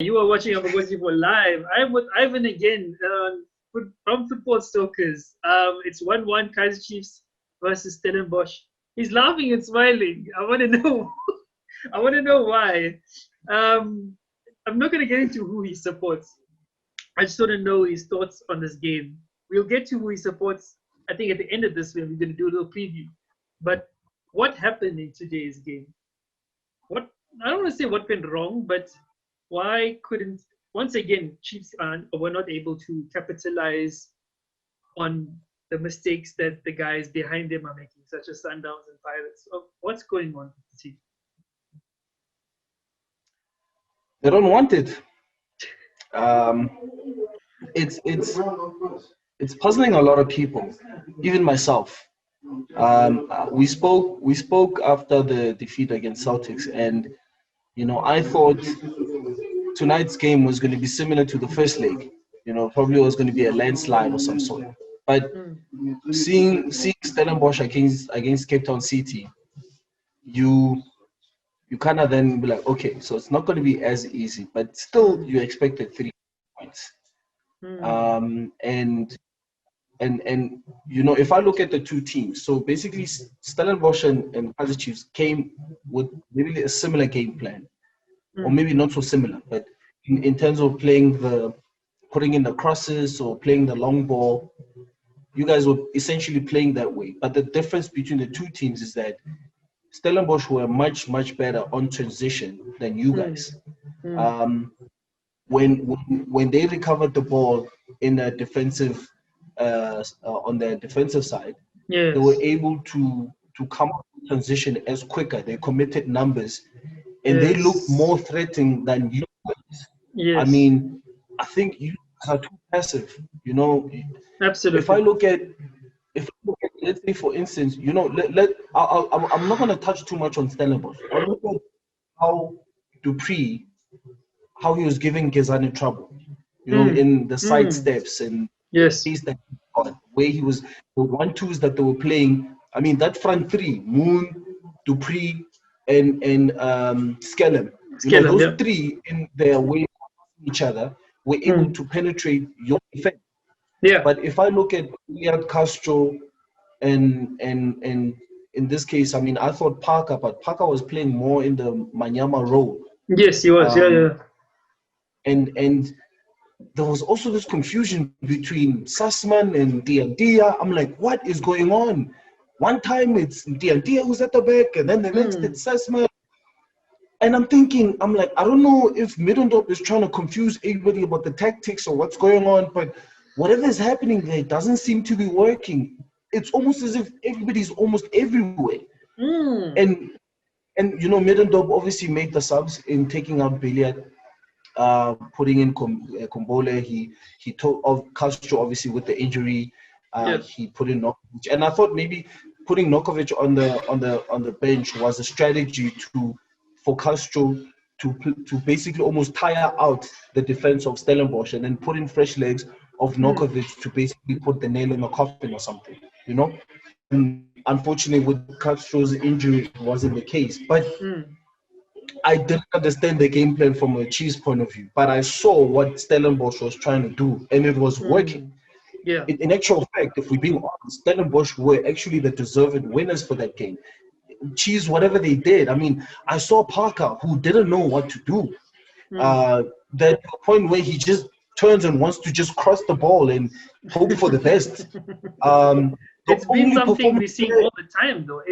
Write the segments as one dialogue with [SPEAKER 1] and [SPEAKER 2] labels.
[SPEAKER 1] You are watching Amagosi for live. I'm with Ivan again from Football Stokers. It's 1-1 Kaizer Chiefs versus Stellenbosch. He's laughing and smiling. I want to know. I want to know why. I'm not going to get into who he supports. I just want to know his thoughts on this game. We'll get to who he supports, I think, at the end of this one. We're going to do a little preview. But what happened in today's game? What I don't want to say what went wrong, but why couldn't, once again, Chiefs were not able to capitalize on the mistakes that the guys behind them are making, such as Sundowns and Pirates? So what's going on with the team?
[SPEAKER 2] They don't want it. It's puzzling a lot of people, even myself. We spoke after the defeat against Celtics, and I thought tonight's game was going to be similar to the first leg. Probably was going to be a landslide or some sort. But seeing Stellenbosch against Cape Town City, you kind of then be like, okay, so it's not going to be as easy, but still you expected 3 points. And if I look at the two teams, so basically Stellenbosch and Kaizer Chiefs came with maybe a similar game plan, or maybe not so similar, but in terms of putting in the crosses or playing the long ball, you guys were essentially playing that way. But the difference between the two teams is that Stellenbosch were much, much better on transition than you guys. When they recovered the ball in a defensive, on their defensive side, they were able to come up with transition as quicker. They committed numbers, and they looked more threatening than you guys. I mean, I think you are too passive.
[SPEAKER 1] Absolutely.
[SPEAKER 2] If I look at, let's say for instance, I'm not going to touch too much on Stellenbosch. I look at how Dupree, how he was giving Gezani trouble, in the side steps and that where he was, the 1-2s that they were playing. I mean, that front three, Moon, Dupree, and Skellum, those three in their way of each other were able to penetrate your defense. But if I look at Iliad Castro and in this case, I mean, I thought Parker, but Parker was playing more in the Manyama role.
[SPEAKER 1] Yes, he was.
[SPEAKER 2] And there was also this confusion between Sussman and Dia. I'm like, what is going on? One time it's Dia who's at the back, and then the next it's Sussman. And I'm like, I don't know if Middendorp is trying to confuse everybody about the tactics or what's going on, but whatever is happening there doesn't seem to be working. It's almost as if everybody's almost everywhere. And Middendorp obviously made the subs in taking out Billiard, putting in Kombole. He took off Castro obviously with the injury. He put in Nokovic, and I thought maybe putting Nokovic on the bench was a strategy for Castro to basically almost tire out the defense of Stellenbosch, and then put in fresh legs of Nokovic to basically put the nail in the coffin or something, And unfortunately, with Castro's injury, it wasn't the case. But I didn't understand the game plan from a Chiefs point of view. But I saw what Stellenbosch was trying to do, and it was working. In actual fact, if we're being honest, Stellenbosch were actually the deserved winners for that game. Chiefs, whatever they did, I mean, I saw Parker, who didn't know what to do. That point where he just turns and wants to just cross the ball and hope for the best.
[SPEAKER 1] It's been something we see all the time, though.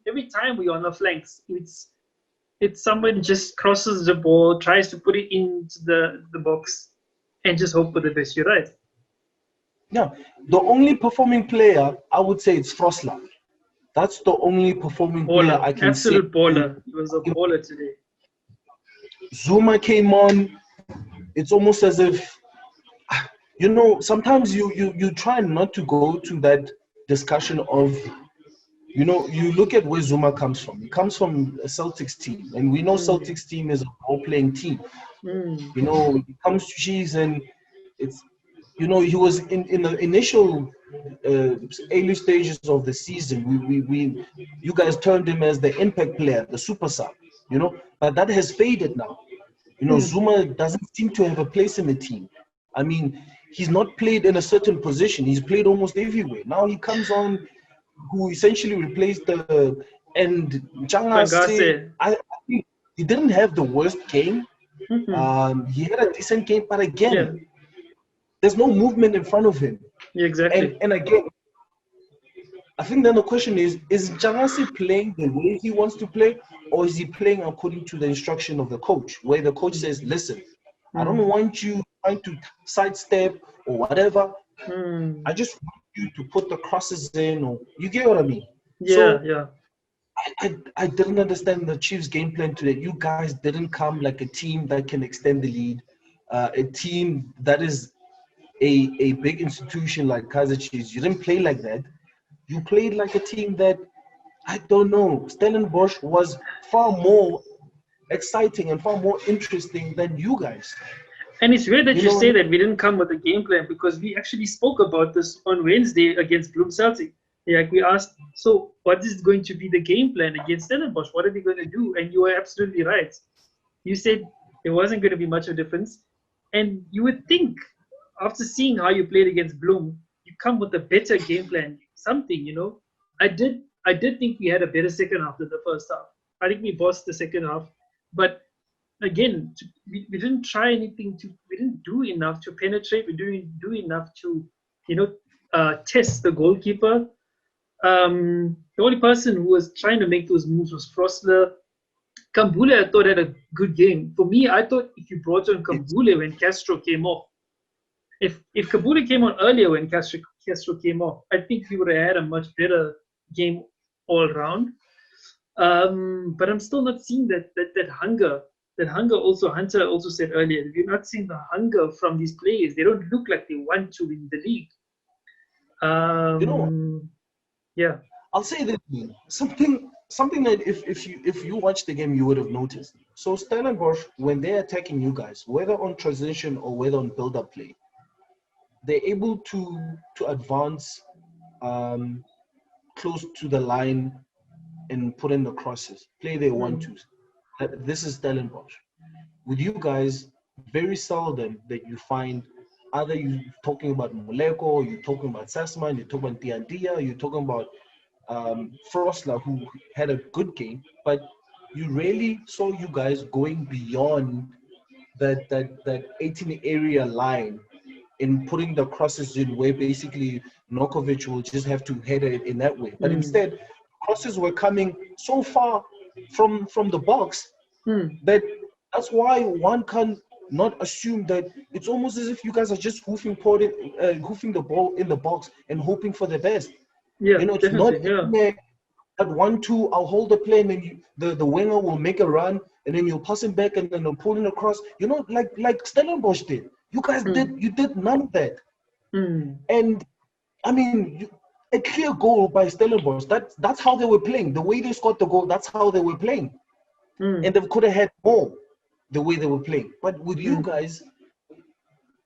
[SPEAKER 1] Every time we're on the flanks, it's someone just crosses the ball, tries to put it into the box, and just hope for the best. You're right.
[SPEAKER 2] Yeah, the only performing player, I would say, it's Frosland. That's the only performing player I can say.
[SPEAKER 1] Absolute baller. He was a baller today.
[SPEAKER 2] Zuma came on. It's almost as if, sometimes you try not to go to that discussion of, you look at where Zuma comes from. He comes from a Celtics team, and we know Celtics team is a ball-playing team. He comes to Chiefs, and it's, he was in the initial early stages of the season. You guys termed him as the impact player, the super sub. But that has faded now. Zuma doesn't seem to have a place in the team. I mean, he's not played in a certain position. He's played almost everywhere. Now he comes on, who essentially replaced and Jangase. I think he didn't have the worst game. He had a decent game, but again, there's no movement in front of him.
[SPEAKER 1] Yeah, exactly.
[SPEAKER 2] And again, I think then the question is Jangase playing the way he wants to play, or is he playing according to the instruction of the coach, where the coach says, listen, I don't want you trying to sidestep or whatever. I just want you to put the crosses in, or you get what I mean?
[SPEAKER 1] Yeah.
[SPEAKER 2] I didn't understand the Chiefs' game plan today. You guys didn't come like a team that can extend the lead, a team that is a big institution like Kaizer Chiefs. You didn't play like that. You played like a team that, I don't know, Stellenbosch was far more exciting and far more interesting than you guys.
[SPEAKER 1] And it's weird that you say that we didn't come with a game plan, because we actually spoke about this on Wednesday against Bloem Celtic. Like, we asked, so what is going to be the game plan against Stellenbosch? What are they going to do? And you were absolutely right. You said there wasn't going to be much of a difference. And you would think, after seeing how you played against Bloem, you come with a better game plan, something, I did think we had a better second half than the first half. I think we bossed the second half. But again, we didn't try anything we didn't do enough to penetrate. We didn't do enough to, test the goalkeeper. The only person who was trying to make those moves was Frosler. Kambule, I thought, had a good game. For me, I thought if you brought on Kambule when Castro came off, if Kambule came on earlier when Castro came off, I think we would have had a much better game all round. But I'm still not seeing that hunger. That hunger also, Hunter also said earlier, we're not seeing the hunger from these players. They don't look like they want to win the league. Yeah.
[SPEAKER 2] I'll say that something that if you watch the game, you would have noticed. So Stellenbosch, when they're attacking you guys, whether on transition or whether on build-up play, they're able to advance close to the line and put in the crosses, play their 1-2s. This is Stellenbosch. With you guys, very seldom that you find either you talking about Moleko, you're talking about Sassman, you're talking about Diandia, you're talking about Frosler, who had a good game, but you rarely saw you guys going beyond that 18 area line in putting the crosses in, where basically Nokovic will just have to head it in that way. But instead, crosses were coming so far from the box that's why one can not assume that it's almost as if you guys are just hoofing the ball in the box and hoping for the best.
[SPEAKER 1] Yeah,
[SPEAKER 2] it's not at 1-2, I'll hold the play and then the winger will make a run and then you'll pass him back and then they'll pull it across. Like Stellenbosch did. You guys did none of that. And I mean, a clear goal by Stellenbosch. That's how they were playing. The way they scored the goal, that's how they were playing. And they could have had more the way they were playing. But with you guys,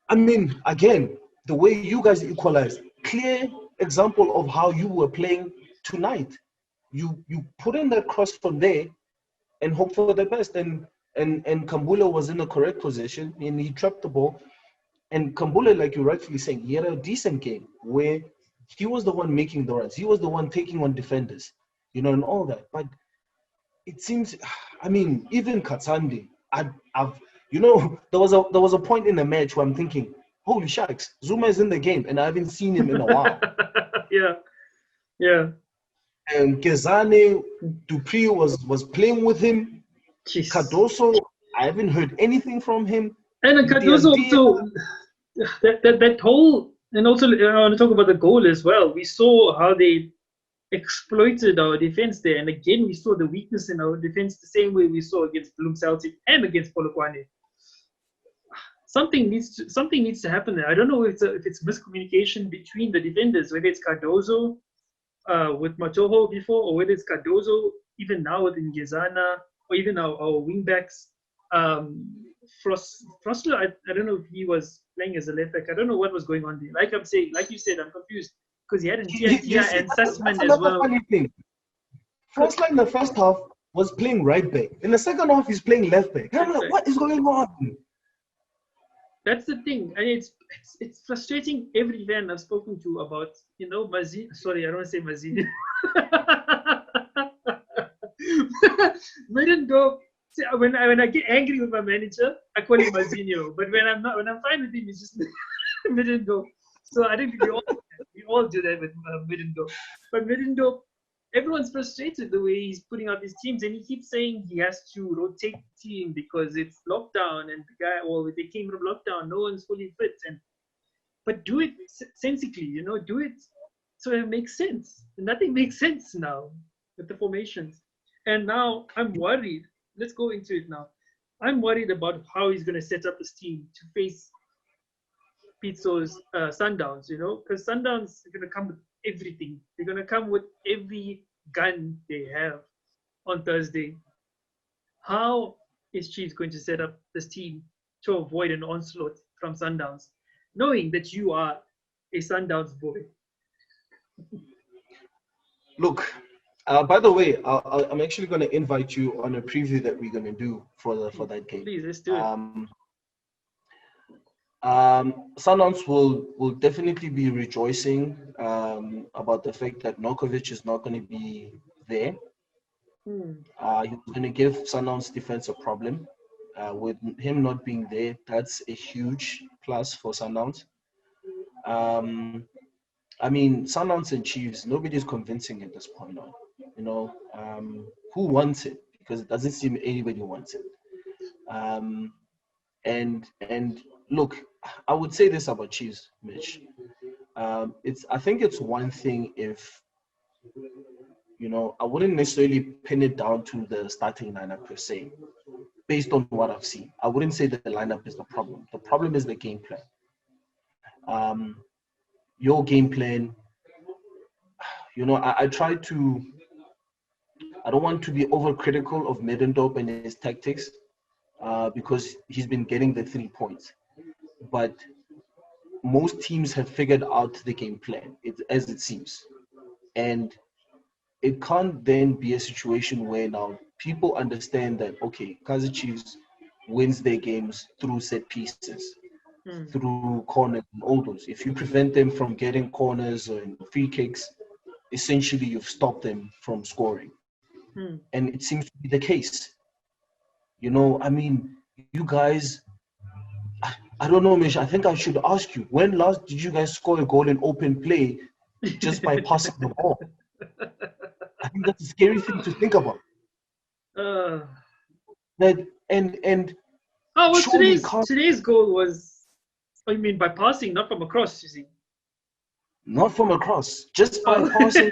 [SPEAKER 2] I mean, again, the way you guys equalized, clear example of how you were playing tonight. You put in that cross from there and hope for the best. And Kambule was in the correct position and he trapped the ball. And Kambule, like you're rightfully saying, he had a decent game where he was the one making the runs. He was the one taking on defenders, and all that. But it seems, I mean, even Katsande, there was a point in the match where I'm thinking, holy shucks, Zuma is in the game and I haven't seen him in a while.
[SPEAKER 1] Yeah.
[SPEAKER 2] And Kezane, Dupree was playing with him.
[SPEAKER 1] Jeez.
[SPEAKER 2] Cardoso, I haven't heard anything from him.
[SPEAKER 1] And Cardoso also, that whole, and also I want to talk about the goal as well. We saw how they exploited our defense there, and again we saw the weakness in our defense the same way we saw against Bloem Celtic and against Polokwane. Something needs to happen there. I don't know if it's miscommunication between the defenders, whether it's Cardoso with Matoho before, or whether it's Cardoso even now with Ngezana, or even our wingbacks. Frosler, I don't know if he was playing as a left back. I don't know what was going on there. Like you said, I'm confused because he had Ntia and Sussman as well.
[SPEAKER 2] Funny thing. Frosler in the first half was playing right back. In the second half, he's playing left back. And I'm like, what is going on?
[SPEAKER 1] That's the thing, and it's frustrating every fan I've spoken to about, Mazini. Sorry, I don't want to say Mazini. Middendorp. See, when I get angry with my manager, I call him Mazinho. But when I'm fine with him, it's just Middendorp. So I think we all do that with Middendorp. But Middendorp, everyone's frustrated the way he's putting out these teams, and he keeps saying he has to rotate the team because it's lockdown, and they came from lockdown, no one's fully fit, but do it sensibly, do it so it makes sense. Nothing makes sense now with the formations, and now I'm worried. Let's go into it now. I'm worried about how he's going to set up his team to face Pizzo's Sundowns, because Sundowns are going to come with everything. They're going to come with every gun they have on Thursday. How is Chiefs going to set up this team to avoid an onslaught from Sundowns, knowing that you are a Sundowns boy?
[SPEAKER 2] Look, by the way, I'm actually going to invite you on a preview that we're going to do for that game.
[SPEAKER 1] Please, let's do it.
[SPEAKER 2] Sundowns will definitely be rejoicing about the fact that Nokovic is not going to be there. He's going to give Sundowns defense a problem. With him not being there, that's a huge plus for Sundowns. I mean, Sundowns and Chiefs, nobody's convincing at this point now. Who wants it? Because it doesn't seem anybody wants it. And look, I would say this about Chiefs, Mitch. I think it's one thing if, I wouldn't necessarily pin it down to the starting lineup per se, based on what I've seen. I wouldn't say that the lineup is the problem. The problem is the game plan. Your game plan, I try to, I don't want to be overcritical of Middendorp and his tactics because he's been getting the 3 points. But most teams have figured out the game plan, as it seems. And it can't then be a situation where now people understand that, okay, Kaizer Chiefs wins their games through set pieces, through corners and all those. If you prevent them from getting corners and free kicks, essentially you've stopped them from scoring. And it seems to be the case. I mean, you guys, I don't know, Mish, I think I should ask you, when last did you guys score a goal in open play just by passing the ball? I think that's a scary thing to think about.
[SPEAKER 1] Today's goal was, I mean, by passing, not from across, you see.
[SPEAKER 2] Not from across, just by passing.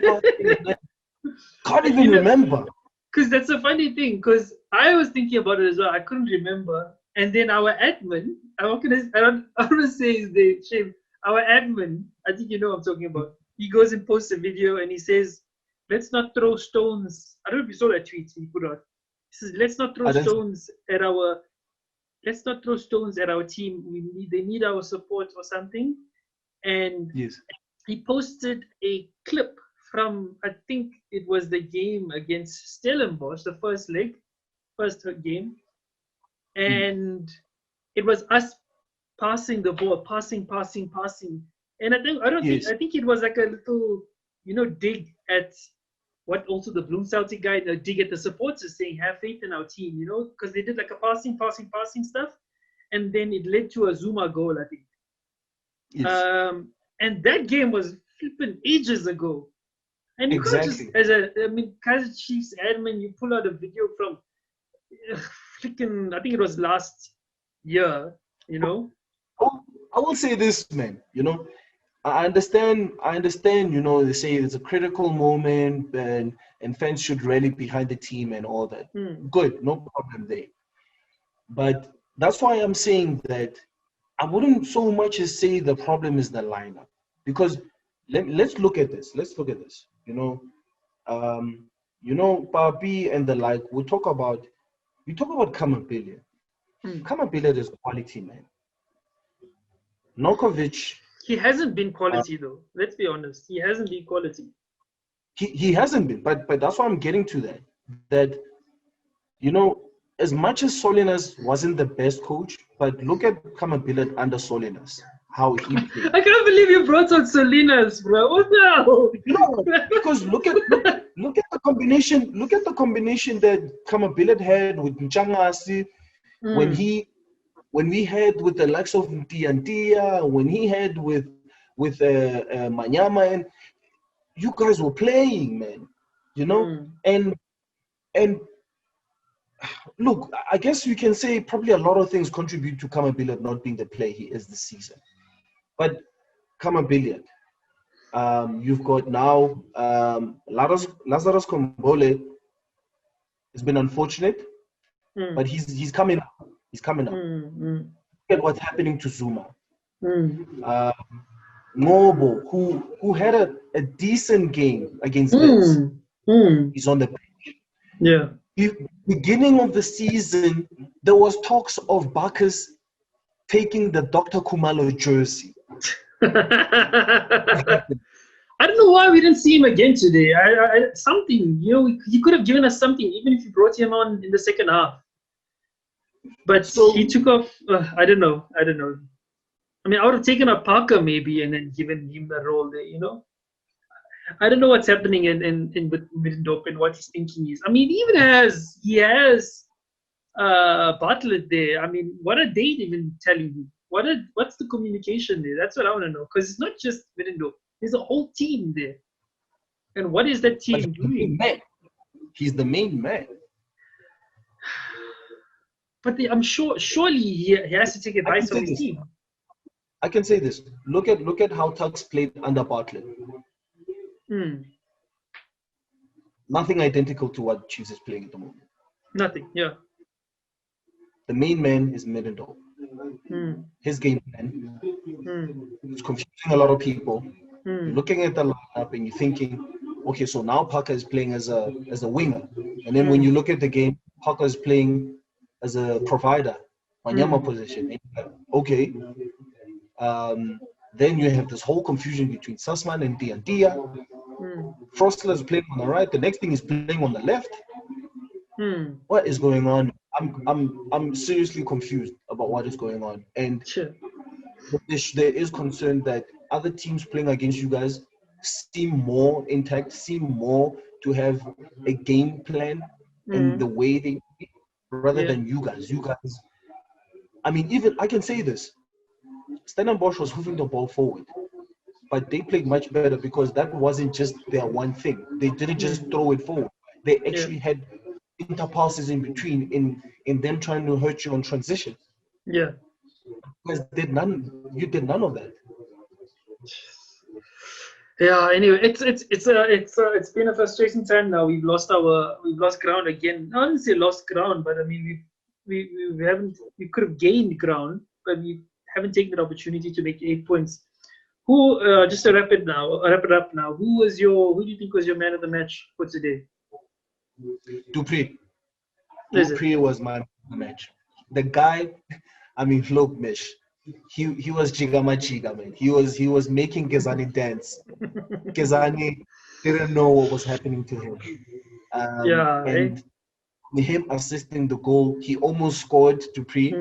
[SPEAKER 2] Can't even remember.
[SPEAKER 1] Because that's a funny thing, because I was thinking about it as well. I couldn't remember. And then our admin, I don't want to say his name, shame. Our admin, I think you know what I'm talking about. He goes and posts a video and he says, let's not throw stones. I don't know if you saw that tweet he put out. He says, let's not throw stones at our team. They need our support or something. And
[SPEAKER 2] yes,
[SPEAKER 1] he posted a clip from, I think it was the game against Stellenbosch, the first game. And it was us passing the ball, passing. And I think it was like a little, dig at what also the Bloom Celtic guy, dig at the supporters saying, have faith in our team, because they did like a passing stuff. And then it led to a Zuma goal, I think. Yes. And that game was flipping ages ago. And you can't just, Kaizer Chiefs admin, you pull out a video from I think it was last year,
[SPEAKER 2] I will say this, man, I understand, they say it's a critical moment and fans should rally behind the team and all that. Good, no problem there. But that's why I'm saying that I wouldn't so much as say the problem is the lineup. Because let's look at this. Papi and the like, we talk about Kamabile. Kamabile is quality, man. Nokovic.
[SPEAKER 1] He hasn't been quality though. Let's be honest. He hasn't been quality.
[SPEAKER 2] He hasn't been, but that's why I'm getting to that. That you know, as much as Solinas wasn't the best coach, but look at Kamabillard under Solinas, how he played.
[SPEAKER 1] I can't believe you brought on Salinas, bro. What the hell?
[SPEAKER 2] No, because look at the combination. Look at the combination that Kamabillard had with Mchangasi when we had with the likes of Ntiantia, when he had with Manyama, and you guys were playing, man. You know, and look, I guess you can say probably a lot of things contribute to Kamabillard not being the player he is this season. But Kamabillard, you've got now Lazarus Kombole has been unfortunate, but he's coming up. He's coming up. Look at what's happening to Zuma. Ngobo, who had a decent game against Leeds. He's on the bench.
[SPEAKER 1] Yeah.
[SPEAKER 2] Beginning of the season, there was talks of Bacchus taking the Dr. Kumalo jersey.
[SPEAKER 1] I don't know why we didn't see him again today. Something, you know, he could have given us something, even if you brought him on in the second half. But he took off. I don't know. I mean, I would have taken a Parker maybe and then given him a role there. You know, I don't know what's happening in with Middendorp and what his thinking is. I mean, he has Bartlett there. I mean, what are they even telling you? What's the communication there? That's what I want to know, because it's not just Middendorp. There's a whole team there. And what is that team doing?
[SPEAKER 2] He's the main man.
[SPEAKER 1] But I'm surely he has to take advice from his team.
[SPEAKER 2] I can say this. Look at how Tux played under Bartlett. Nothing identical to what Chiefs is playing at the moment.
[SPEAKER 1] Nothing, yeah.
[SPEAKER 2] The main man is Middendorp. His game plan is confusing a lot of people. You're looking at the lineup and you're thinking, okay, so now Parker is playing as a winger. And then when you look at the game, Parker is playing as a provider, Wanyama position. And you're like, okay. Then you have this whole confusion between Sussman and Dia. Frostler is playing on the right. The next thing is playing on the left. What is going on? I'm seriously confused about what is going on. And there is concern that other teams playing against you guys seem more intact, seem more to have a game plan in the way they play, rather than you guys. You guys, I mean, even I can say this. Stellenbosch was moving the ball forward, but they played much better because that wasn't just their one thing. They didn't just throw it forward. They actually had interpasses in between in them trying to hurt you on transition.
[SPEAKER 1] Yeah.
[SPEAKER 2] Because you did none of that.
[SPEAKER 1] Yeah. Anyway, it's been a frustrating time now. We've lost ground again. I wouldn't say lost ground, but I mean we could have gained ground, but we haven't taken the opportunity to make 8 points. Who just to wrap it up now? Who do you think was your man of the match for today?
[SPEAKER 2] Dupree was my man of the match. The guy, I mean, look, Mish, he was Jigama, man. He was making Gezani dance. Gezani didn't know what was happening to him. And him assisting the goal, he almost scored Dupree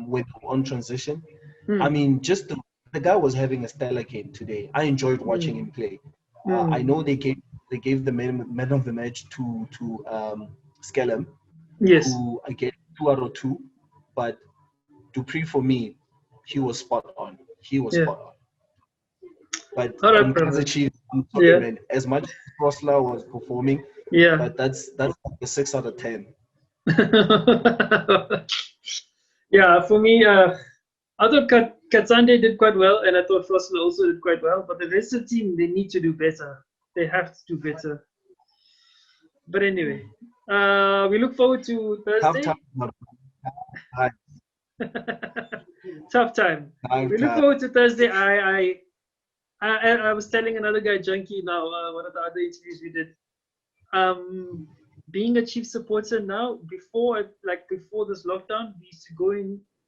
[SPEAKER 2] with on transition. I mean, just the guy was having a stellar game today. I enjoyed watching him play. I know they gave the man of the match to Skellum, who I get 2 out of 2, but Dupree for me, he was spot on. Spot on. But Kaizer Chiefs, I'm sorry, man. As much as Rosler was performing, but that's like a 6 out of 10.
[SPEAKER 1] Yeah, for me, I thought Katsande did quite well, and I thought Frostler also did quite well. But the rest of the team, they need to do better. They have to do better. But anyway, we look forward to Thursday. Tough time. We look forward to Thursday. I was telling another guy, Junkie, now, one of the other interviews we did. Being a Chiefs supporter now, before this lockdown,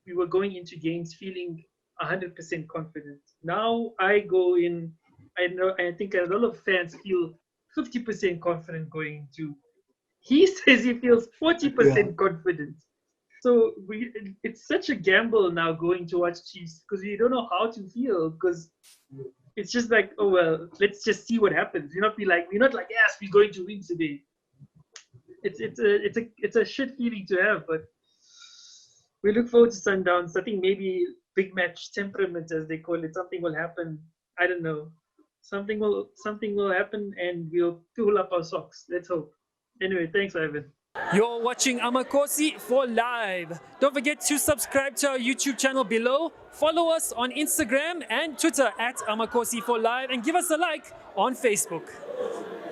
[SPEAKER 1] we were going into games feeling 100% confident. Now I go in, I think a lot of fans feel 50% confident going into He says he feels 40%
[SPEAKER 2] Yeah.
[SPEAKER 1] confident. So it's such a gamble now going to watch Chiefs because we don't know how to feel because it's just like, oh well, let's just see what happens. We're not like yes, we're going to win today. It's a shit feeling to have, but we look forward to Sundowns. I think maybe big match temperament, as they call it, something will happen. I don't know. Something will happen, and we'll pull up our socks. Let's hope. Anyway, thanks, Ivan.
[SPEAKER 3] You're watching Amakosi for Live. Don't forget to subscribe to our YouTube channel below. Follow us on Instagram and Twitter at Amakosi for Live, and give us a like on Facebook.